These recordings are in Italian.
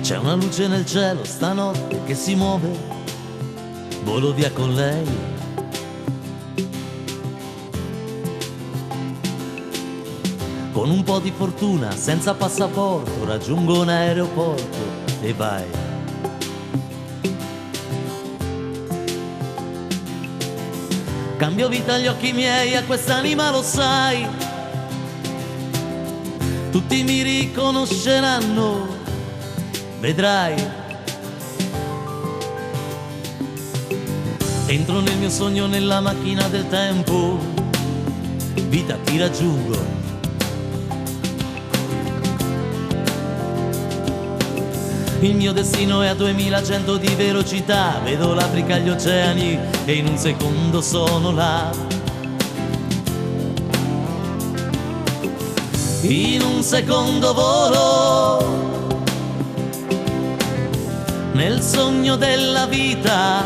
C'è una luce nel cielo stanotte che si muove, volo via con lei. Con un po' di fortuna, senza passaporto, raggiungo un aeroporto e vai. Cambio vita agli occhi miei a quest'anima, lo sai. Tutti mi riconosceranno, vedrai. Entro nel mio sogno, nella macchina del tempo, vita ti raggiungo. Il mio destino è a 2100 di velocità, vedo l'Africa, gli oceani e in un secondo sono là. In un secondo volo nel sogno della vita.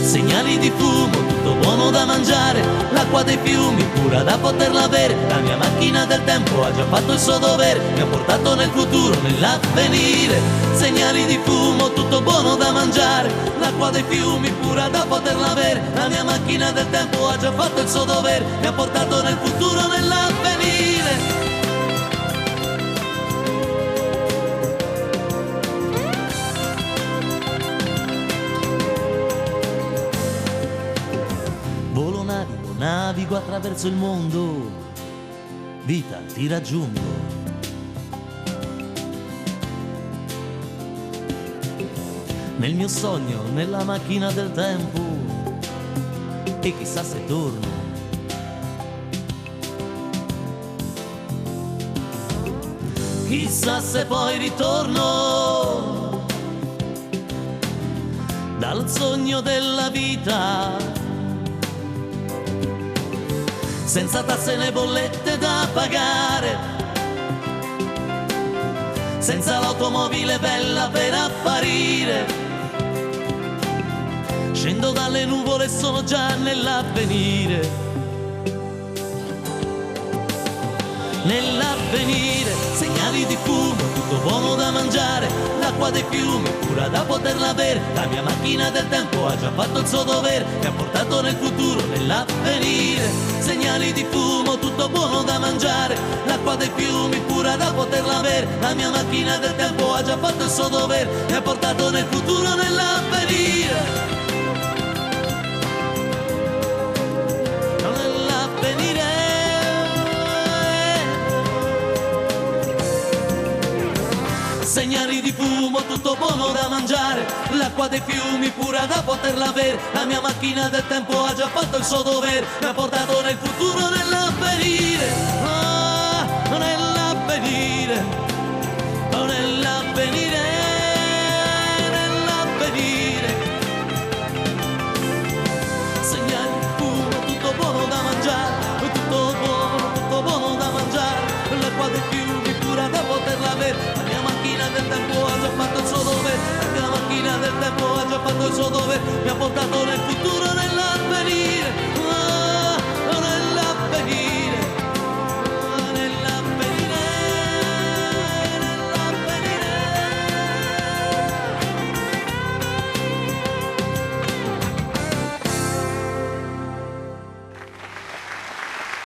Segnali di fumo, tutto buono da mangiare, l'acqua dei fiumi pura da poterla bere. La mia macchina del tempo ha già fatto il suo dovere, mi ha portato nel futuro, nell'avvenire. Segnali di fumo, tutto buono da mangiare, l'acqua dei fiumi pura da poterla bere. La mia macchina del tempo ha già fatto il suo dovere, mi ha portato nel futuro, nell'avvenire. Navigo attraverso il mondo, vita ti raggiungo. Nel mio sogno, nella macchina del tempo, e chissà se torno. Chissà se poi ritorno dal sogno della vita. Senza tasse né bollette da pagare, senza l'automobile bella per apparire. Scendo dalle nuvole e sono già nell'avvenire. Nell'avvenire, segnali di fumo, tutto buono da mangiare, l'acqua dei fiumi pura da poterla bere. La mia macchina del tempo ha già fatto il suo dovere, mi ha portato nel futuro, nell'avvenire. Segnali di fumo, tutto buono da mangiare, l'acqua dei fiumi pura da poterla bere. La mia macchina del tempo ha già fatto il suo dovere, mi ha portato nel futuro, nell'avvenire. Segnali di fumo, tutto buono da mangiare, l'acqua dei fiumi pura da poterla bere. La mia macchina del tempo ha già fatto il suo dovere, mi ha portato nel futuro, nell'avvenire. Nell'avvenire, nell'avvenire, nell'avvenire. Segnali di fumo, tutto buono da mangiare, tutto buono da mangiare, l'acqua dei fiumi pura da poterla bere. La mia macchina del tempo ha già fatto il suo dovere, la mia macchina del tempo ha già fatto il suo dovere,